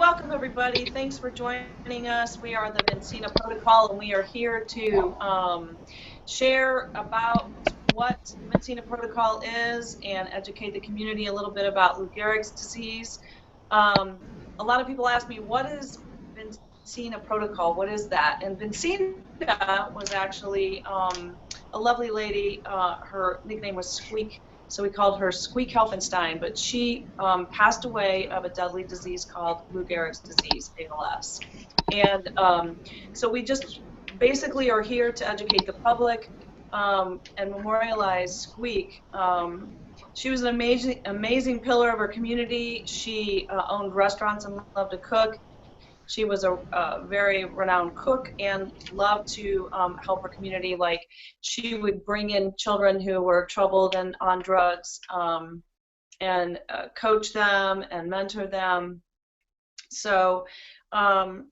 welcome everybody. Thanks for joining us. We are the Vincina Protocol, and we are here to share about what the Vincina Protocol is and educate the community a little bit about Lou Gehrig's disease. A lot of people ask me, what is Vincina Protocol? What is that? And Vincina was actually a lovely lady. Her nickname was Squeak. So we called her Squeak Helfenstein, but she passed away of a deadly disease called Lou Gehrig's disease, ALS. And so we just basically are here to educate the public and memorialize Squeak. She was an amazing pillar of her community. She owned restaurants and loved to cook. She was a very renowned cook and loved to help her community. Like, she would bring in children who were troubled and on drugs and coach them and mentor them. So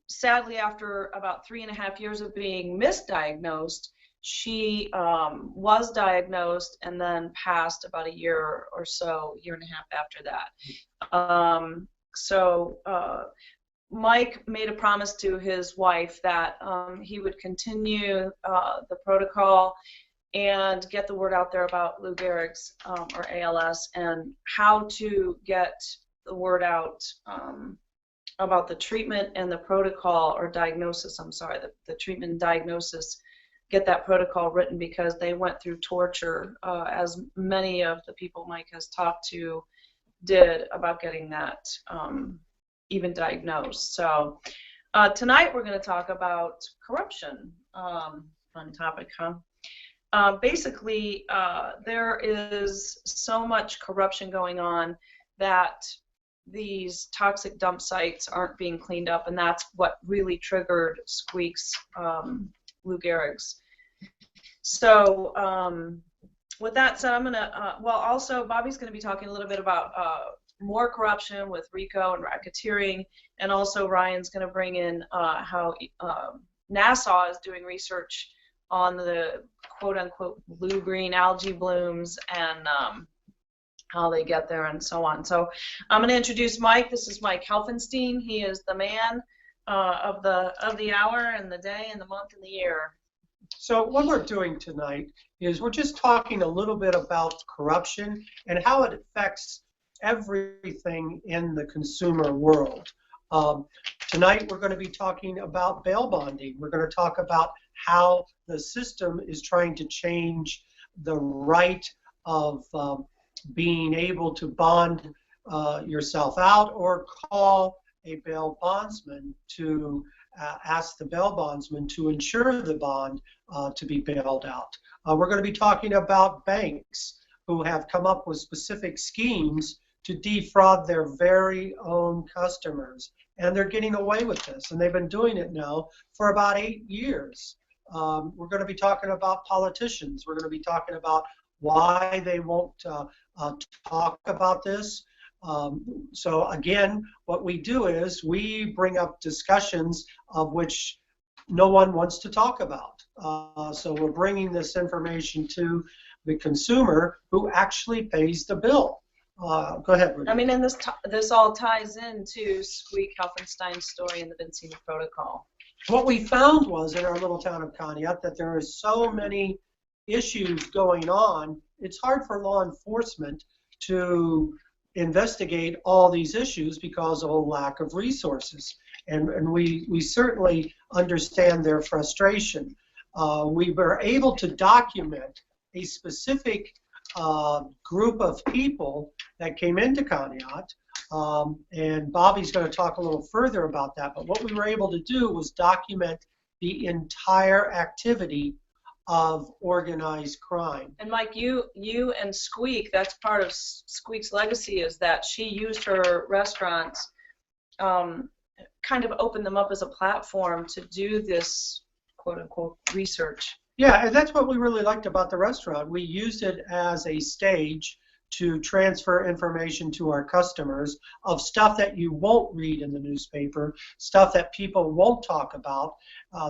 sadly, after about 3.5 years of being misdiagnosed, she was diagnosed and then passed about a year or so, year and a half after that. Mike made a promise to his wife that he would continue the protocol and get the word out there about Lou Gehrig's or ALS, and how to get the word out about the treatment and the protocol, or diagnosis, I'm sorry, the treatment and diagnosis, get that protocol written, because they went through torture, as many of the people Mike has talked to did, about getting that even diagnosed. So tonight we're going to talk about corruption. Fun topic, huh? Basically, there is so much corruption going on that these toxic dump sites aren't being cleaned up, and that's what really triggered Squeak's Lou Gehrig's. So with that said, I'm going to, well, also Bobby's going to be talking a little bit about more corruption with RICO and racketeering, and also Ryan's going to bring in how NASA is doing research on the quote-unquote blue-green algae blooms and how they get there and so on. So I'm going to introduce Mike. This is Mike Helfenstein. He is the man of the hour and the day and the month and the year. So what we're doing tonight is we're just talking a little bit about corruption and how it affects everything in the consumer world. Tonight we're going to be talking about bail bonding. We're going to talk about how the system is trying to change the right of being able to bond yourself out, or call a bail bondsman to ask the bail bondsman to ensure the bond to be bailed out. We're going to be talking about banks who have come up with specific schemes to defraud their very own customers. And they're getting away with this, and they've been doing it now for about 8 years. We're going to be talking about politicians. We're going to be talking about why they won't talk about this. So again, what we do is we bring up discussions of which no one wants to talk about. So we're bringing this information to the consumer who actually pays the bill. Go ahead, Rudy. I mean, and this all ties into Squeak Helfenstein's story in the Vincina Protocol. What we found was in our little town of Conneaut that there are so many issues going on, it's hard for law enforcement to investigate all these issues because of a lack of resources. And we certainly understand their frustration. We were able to document a specific group of people that came into Conneaut, and Bobby's going to talk a little further about that. But what we were able to do was document the entire activity of organized crime. And Mike, you and Squeak, that's part of Squeak's legacy, is that she used her restaurants, kind of opened them up as a platform to do this quote-unquote research. Yeah, and that's what we really liked about the restaurant. We used it as a stage to transfer information to our customers of stuff that you won't read in the newspaper, stuff that people won't talk about.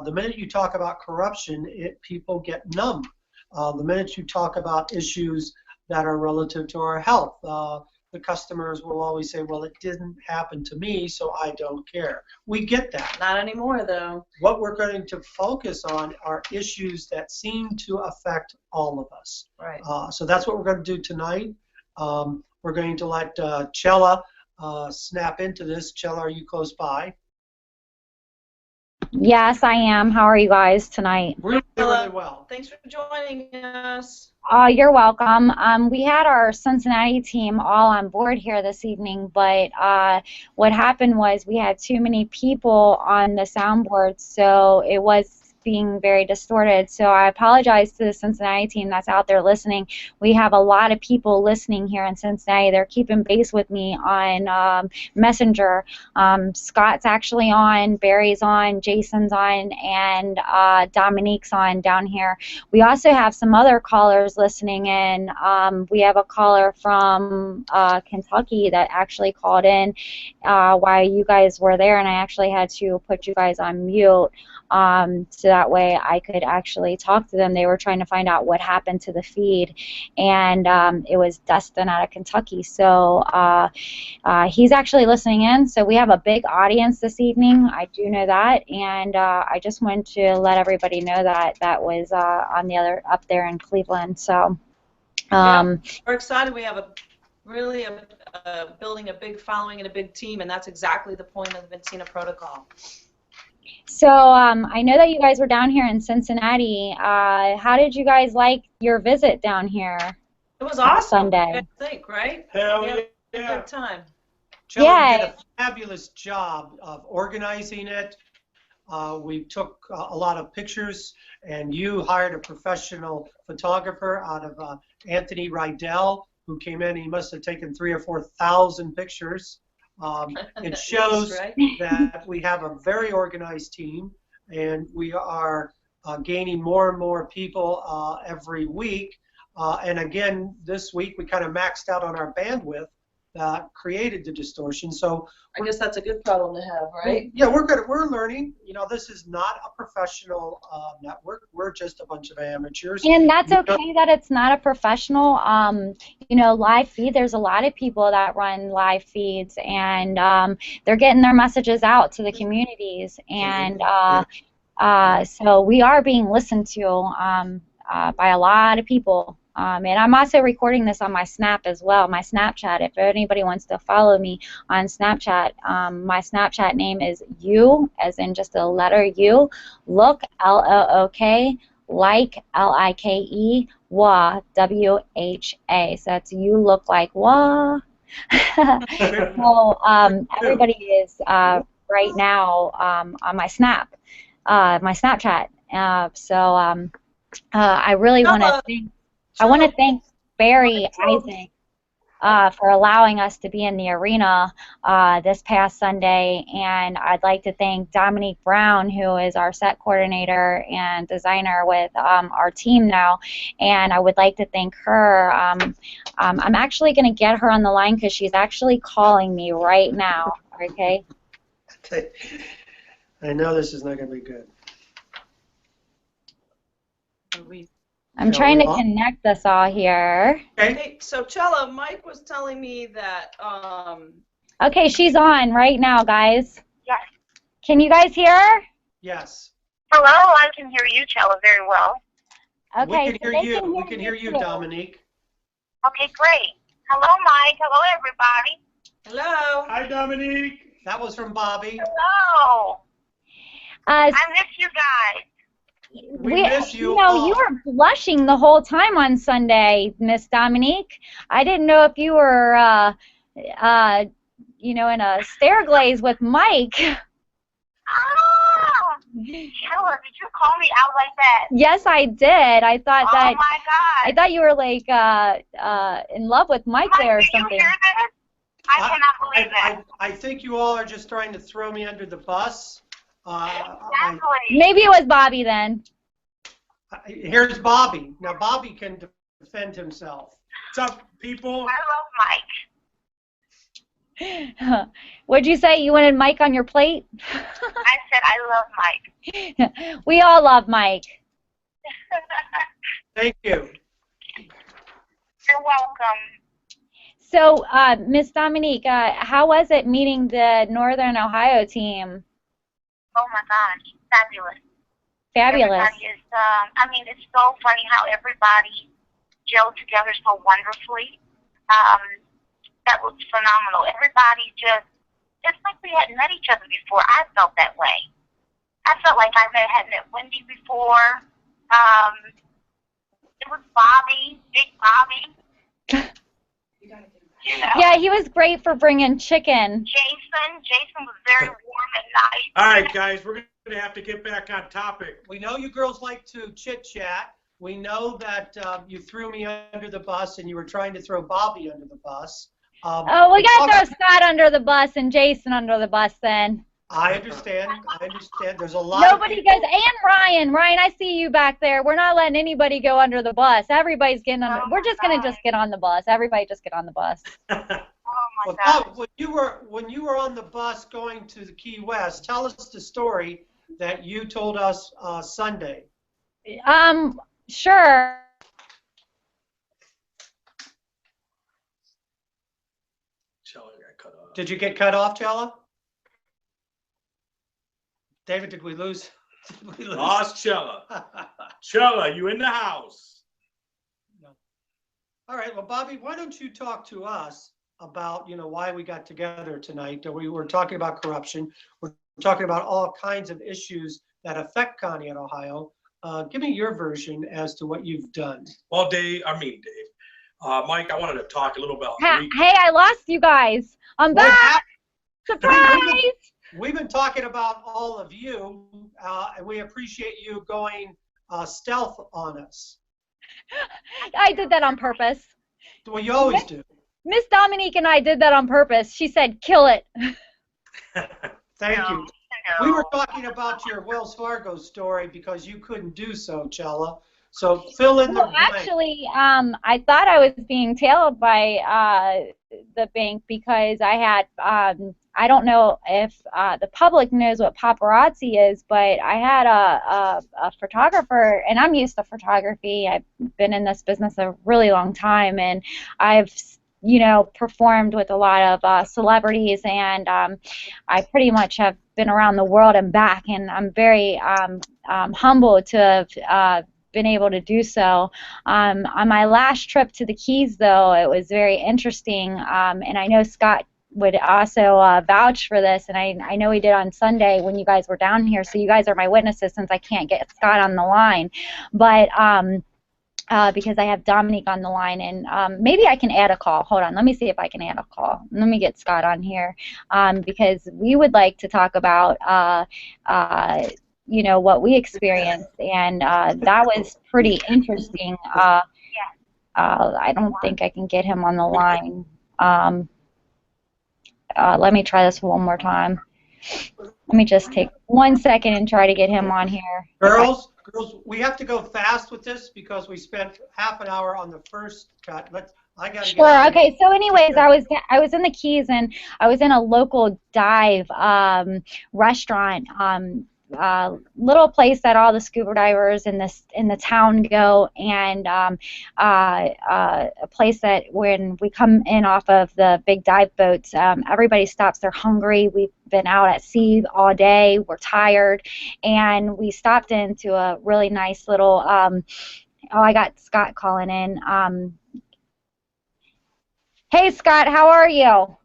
The minute you talk about corruption, people get numb. The minute you talk about issues that are relative to our health, the customers will always say, well, it didn't happen to me, so I don't care. We get that. Not anymore, though. What we're going to focus on are issues that seem to affect all of us. Right. So that's what we're going to do tonight. We're going to let Chella snap into this. Chella, are you close by? Yes, I am. How are you guys tonight? Really, really well. Thanks for joining us. You're welcome. We had our Cincinnati team all on board here this evening, but what happened was we had too many people on the soundboard, so it was being very distorted. So I apologize to the Cincinnati team that's out there listening. We have a lot of people listening here in Cincinnati. They're keeping base with me on Messenger. Scott's actually on, Barry's on, Jason's on, and Dominique's on down here. We also have some other callers listening in. We have a caller from Kentucky that actually called in while you guys were there, and I actually had to put you guys on mute. So that way I could actually talk to them. They were trying to find out what happened to the feed, and it was Dustin out of Kentucky. So he's actually listening in. So we have a big audience this evening. I do know that, and I just wanted to let everybody know that that was on the other up there in Cleveland. So Yeah, we're excited. We have building a big following and a big team, and that's exactly the point of the Vincina protocol. So I know that you guys were down here in Cincinnati. How did you guys like your visit down here? It was awesome. Sunday. I think, right? Hell We had yeah. a good time. Chella did a fabulous job of organizing it. We took a lot of pictures, and you hired a professional photographer out of Anthony Rydell, who came in. He must have taken 3,000 or 4,000 pictures. It shows that we have a very organized team, and we are gaining more and more people every week. And again, this week we kind of maxed out on our bandwidth that created the distortion. So I guess that's a good problem to have, right? Yeah, we're good. We're learning. You know, this is not a professional network. We're just a bunch of amateurs. And that's okay that it's not a professional, you know, live feed. There's a lot of people that run live feeds, and they're getting their messages out to the communities. And so we are being listened to by a lot of people. And I'm also recording this on my Snap as well, my Snapchat. If anybody wants to follow me on Snapchat, my Snapchat name is U, as in just a letter U, look, L-O-O-K, like, L-I-K-E, wah, W-H-A. So that's you look like wah. So everybody is right now on my Snap, my Snapchat. I really want to thank. I want to thank Barry Isaac for allowing us to be in the arena this past Sunday, and I'd like to thank Dominique Brown, who is our set coordinator and designer with our team now, and I would like to thank her. I'm actually going to get her on the line because she's actually calling me right now, okay? I know this is not going to be good. I'm trying to connect us all here. Okay. Hey, so Chella, Mike was telling me that. Okay, she's on right now, guys. Yes. Can you guys hear her? Yes. Hello, I can hear you, Chella, very well. Okay. We can hear you. We can hear you, Dominique. Okay, great. Hello, Mike. Hello, everybody. Hello. Hi, Dominique. That was from Bobby. Hello. I miss you guys. We miss you. You know, you were blushing the whole time on Sunday, Miss Dominique. I didn't know if you were, you know, in a stair glaze with Mike. Oh, Chella, did you call me out like that? Yes, I did. I thought that. Oh my God. I thought you were like in love with Mike there or something. Did you hear this? I cannot believe that. I think you all are just trying to throw me under the bus. Exactly. Maybe it was Bobby then. Here's Bobby. Now Bobby can defend himself. What's up, people? I love Mike. What'd you say? You wanted Mike on your plate? I said I love Mike. We all love Mike. Thank you. You're welcome. So, Miss Dominique, how was it meeting the Northern Ohio team? Oh my gosh, fabulous. Fabulous. Everybody is, I mean, it's so funny how everybody gelled together so wonderfully. That was phenomenal. Everybody just, it's like we hadn't met each other before. I felt that way. I felt like I had met Wendy before. It was Bobby, Big Bobby. You know. Yeah, he was great for bringing chicken. Jason was very warm and nice. All right, guys, we're going to have to get back on topic. We know you girls like to chit-chat. We know that you threw me under the bus and you were trying to throw Bobby under the bus. Oh, we got to throw Scott under the bus and Jason under the bus then. I understand. There's a lot Nobody of people. goes, and Ryan, I see you back there. We're not letting anybody go under the bus. Everybody's getting under. We're just going to just get on the bus. Everybody just get on the bus. Oh my Well, God. Bob, when you were on the bus going to the Key West, tell us the story that you told us Sunday. Sure. Chella got cut off. Did you get cut off, Chella? David, did we lose? Lost Chella. Chella, you in the house? No. All right. Well, Bobby, why don't you talk to us about, why we got together tonight? We were talking about corruption. We're talking about all kinds of issues that affect Conneaut, Ohio. Give me your version as to what you've done. Well, Dave, Mike, I wanted to talk a little about. Hey, I lost you guys. I'm back. Surprise! We've been talking about all of you, and we appreciate you going stealth on us. I did that on purpose. Well, you always do. Miss Dominique and I did that on purpose. She said, kill it. Thank you. No. We were talking about your Wells Fargo story because you couldn't do so, Chella. So fill in the Well, blank. actually, I thought I was being tailed by the bank because I had, I don't know if the public knows what paparazzi is, but I had a photographer, and I'm used to photography. I've been in this business a really long time, and I've performed with a lot of celebrities, and I pretty much have been around the world and back, and I'm very humbled to have been able to do so. On my last trip to the Keys, though, it was very interesting, and I know Scott would also vouch for this, and I know he did on Sunday when you guys were down here, so you guys are my witnesses since I can't get Scott on the line. But because I have Dominique on the line, and maybe I can add a call. Hold on, let me see if I can add a call. Let me get Scott on here, because we would like to talk about what we experienced, and that was pretty interesting. I don't think I can get him on the line. Let me try this one more time. Let me just take 1 second and try to get him on here. Girls, we have to go fast with this because we spent half an hour on the first cut. I gotta Sure. Okay. So, anyways, I was in the Keys, and I was in a local dive restaurant. Little place that all the scuba divers in the town go, and a place that when we come in off of the big dive boats, everybody stops. They're hungry. We've been out at sea all day. We're tired, and we stopped into a really nice little. I got Scott calling in. Hey, Scott, how are you?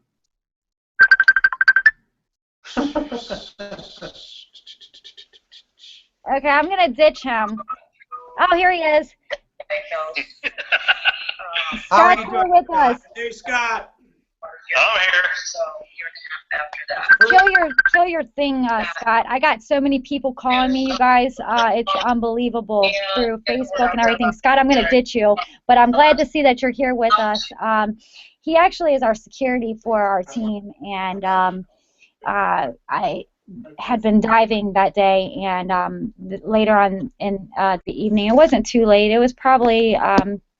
Okay, I'm going to ditch him. Oh, here he is. How are Scott's you here doing? with us. Hey, Scott. I'm here. Kill your thing, Scott. I got so many people calling me, you guys. It's unbelievable through Facebook and everything. Scott, I'm going to ditch you, but I'm glad to see that you're here with us. He actually is our security for our team, and I had been diving that day, and later on in the evening, it wasn't too late. It was probably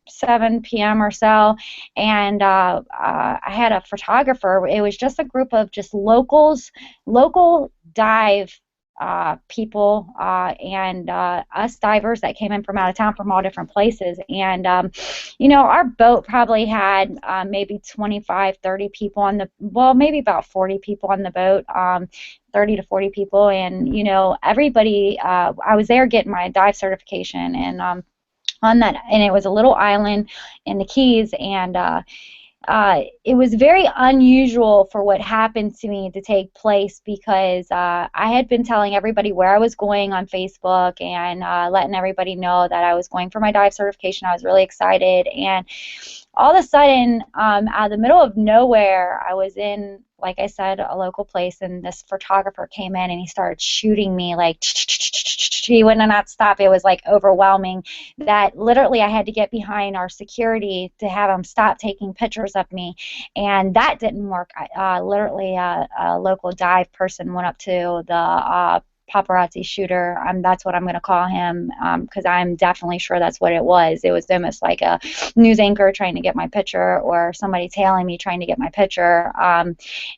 7 p.m. or so, and I had a photographer. It was just a group of just local dive people and us divers that came in from out of town from all different places. And, you know, our boat probably had maybe 25, 30 people on the, well, maybe about 40 people on the boat, 30 to 40 people. And, you know, everybody, I was there getting my dive certification, and on that, and it was a little island in the Keys, and it was very unusual for what happened to me to take place, because I had been telling everybody where I was going on Facebook, and letting everybody know that I was going for my dive certification. I was really excited, and all of a sudden, out of the middle of nowhere, I was in, like I said, a local place, and this photographer came in and he started shooting me like, he would not stop. It was like overwhelming, that literally I had to get behind our security to have him stop taking pictures of me, and that didn't work. Literally, a local dive person went up to the paparazzi shooter. That's what I'm going to call him, because I'm definitely sure that's what it was. It was almost like a news anchor trying to get my picture, or somebody tailing me trying to get my picture.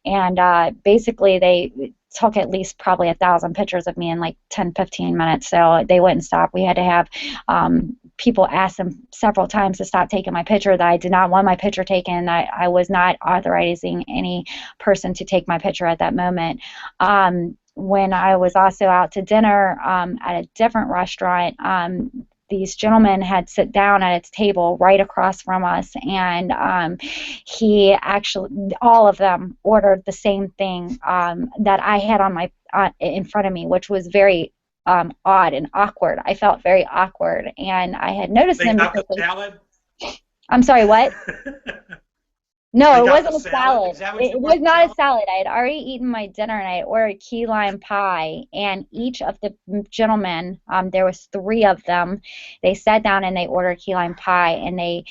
And basically they took at least probably 1,000 pictures of me in like 10-15 minutes, so they wouldn't stop. We had to have people ask them several times to stop taking my picture, that I did not want my picture taken, that I was not authorizing any person to take my picture at that moment. When I was also out to dinner at a different restaurant, these gentlemen had sit down at its table right across from us, and he actually, all of them ordered the same thing that I had on my in front of me, which was very odd and awkward. I felt very awkward, and I had noticed They them got because the salad? I'm sorry, what? No, They it got wasn't the a salad? salad. Is that what It you was want, not a salad? salad. I had already eaten my dinner, and I had ordered key lime pie. And each of the gentlemen, there was 3 of them, they sat down and they ordered key lime pie, and they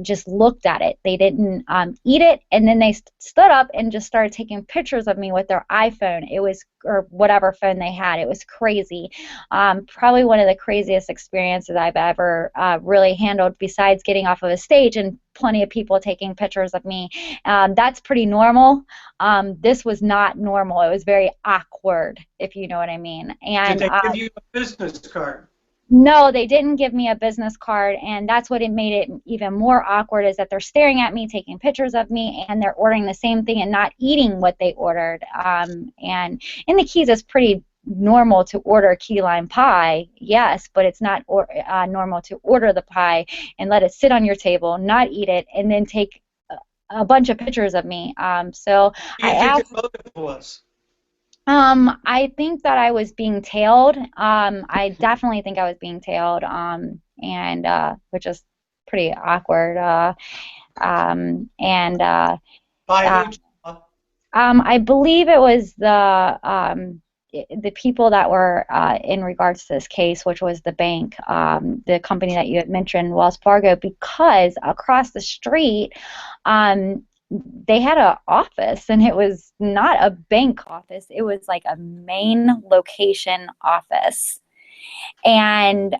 just looked at it. They didn't eat it, and then they stood up and just started taking pictures of me with their iPhone. It was, or whatever phone they had. It was crazy. Probably one of the craziest experiences I've ever really handled, besides getting off of a stage and plenty of people taking pictures of me. That's pretty normal. This was not normal. It was very awkward, if you know what I mean. Did And they give you a business card? no, they didn't give me a business card, and that's what it made it even more awkward, is that they're staring at me, taking pictures of me, and they're ordering the same thing and not eating what they ordered. And in the Keys, it's pretty normal to order key lime pie, yes, but it's not normal to order the pie and let it sit on your table, not eat it, and then take a bunch of pictures of me. So Do you I think asked. your motive was? I think that I was being tailed. I definitely think I was being tailed, and which is pretty awkward. And By uh, who? Sheila? I believe it was the people that were in regards to this case, which was the bank, the company that you had mentioned, Wells Fargo, because across the street, they had an office, and it was not a bank office. It was like a main location office, and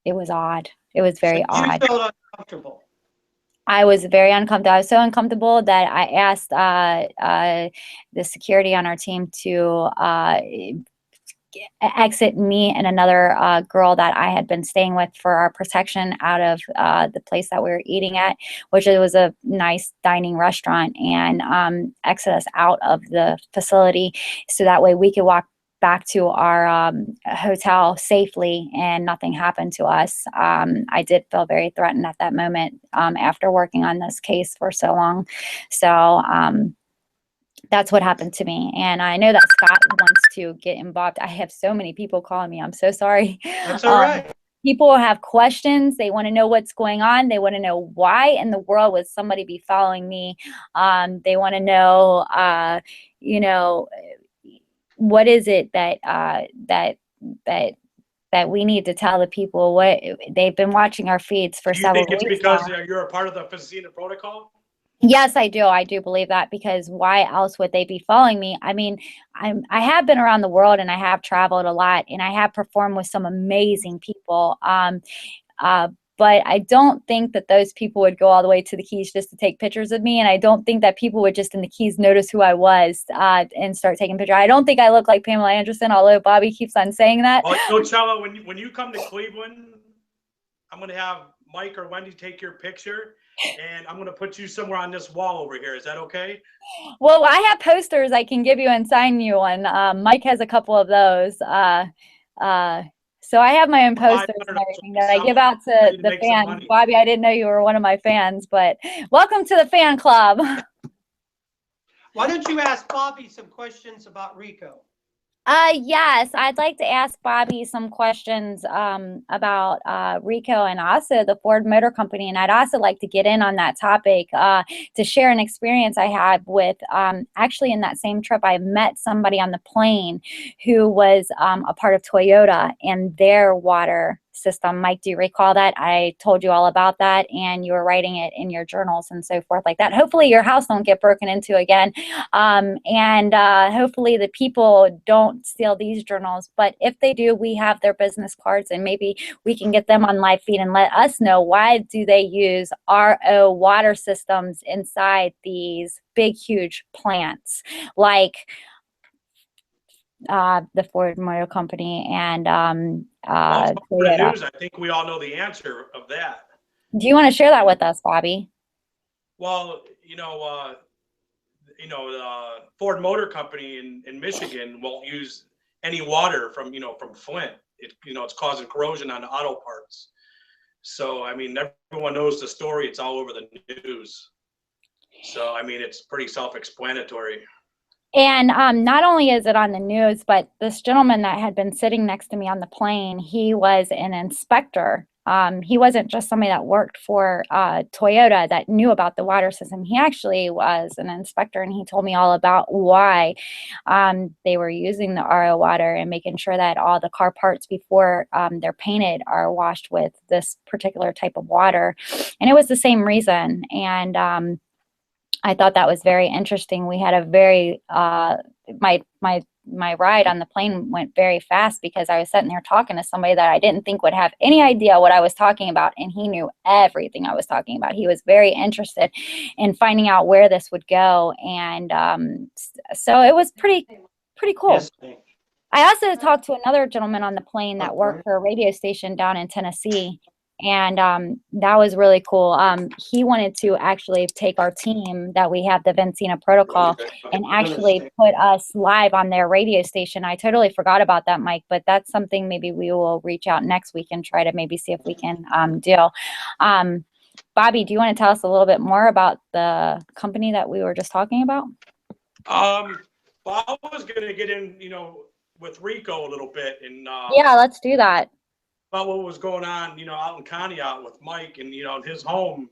it was odd. It was So very you odd. felt uncomfortable. I was very uncomfortable. I was so uncomfortable that I asked the security on our team to exit me and another girl that I had been staying with for our protection out of the place that we were eating at, which it was a nice dining restaurant, and exit us out of the facility, so that way we could walk back to our hotel safely and nothing happened to us. I did feel very threatened at that moment after working on this case for so long. So that's what happened to me. And I know that Scott wants to get involved. I have so many people calling me. I'm so sorry. That's all right. People have questions. They want to know what's going on. They want to know why in the world would somebody be following me. They want to know, you know, what is it that that we need to tell the people. What they've been watching our feeds for Do you several think it's weeks because now. you're a part of the Facina protocol? Yes, I do. I do believe that, because why else would they be following me? I mean, I have been around the world, and I have traveled a lot, and I have performed with some amazing people. but I don't think that those people would go all the way to the Keys just to take pictures of me, and I don't think that people would just in the Keys notice who I was and start taking pictures. I don't think I look like Pamela Anderson, although Bobby keeps on saying that. Well, Coachella, when you come to Cleveland, I'm going to have Mike or Wendy take your picture, and I'm going to put you somewhere on this wall over here. Is that okay? Well, I have posters I can give you and sign you one. Mike has a couple of those. So I have my own posters and everything that I give out to the fans. Bobby, I didn't know you were one of my fans, but welcome to the fan club. Why don't you ask Bobby some questions about Rico? Yes, I'd like to ask Bobby some questions about Rico and also the Ford Motor Company. And I'd also like to get in on that topic to share an experience I had with actually in that same trip, I met somebody on the plane who was a part of Toyota and their water system. Mike, do you recall that? I told you all about that, and you were writing it in your journals and so forth like that. Hopefully your house don't get broken into again, and hopefully the people don't steal these journals, but if they do, we have their business cards, and maybe we can get them on live feed and let us know why do they use RO water systems inside these big huge plants like the Ford Motor Company and Well, for the Toyota. news, I think we all know the answer of that. Do you want to share that with us, Bobby? Well, Ford Motor Company in Michigan won't use any water from Flint. It's causing corrosion on the auto parts. So I mean, everyone knows the story. It's all over the news. So I mean, it's pretty self-explanatory. And not only is it on the news, but this gentleman that had been sitting next to me on the plane, he was an inspector. He wasn't just somebody that worked for Toyota that knew about the water system. He actually was an inspector, and he told me all about why they were using the RO water and making sure that all the car parts before they're painted are washed with this particular type of water. And it was the same reason. And I thought that was very interesting. We had a very my ride on the plane went very fast because I was sitting there talking to somebody that I didn't think would have any idea what I was talking about, and he knew everything I was talking about. He was very interested in finding out where this would go, and so it was pretty cool. Yes. I also talked to another gentleman on the plane that worked for a radio station down in Tennessee, and that was really cool. He wanted to actually take our team that we have, the Vincina Protocol, and actually put us live on their radio station. I totally forgot about that, Mike, but that's something maybe we will reach out next week and try to maybe see if we can do. Bobby, do you want to tell us a little bit more about the company that we were just talking about? Well, I was going to get in, with Rico a little bit, and yeah, let's do that. About what was going on, out in Conneaut with Mike and, in his home.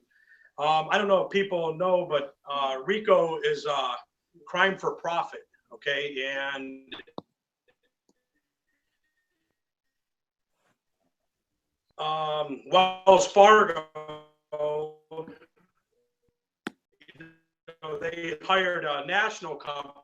I don't know if people know, but Rico is crime for profit, okay? And Wells Fargo, they hired a national company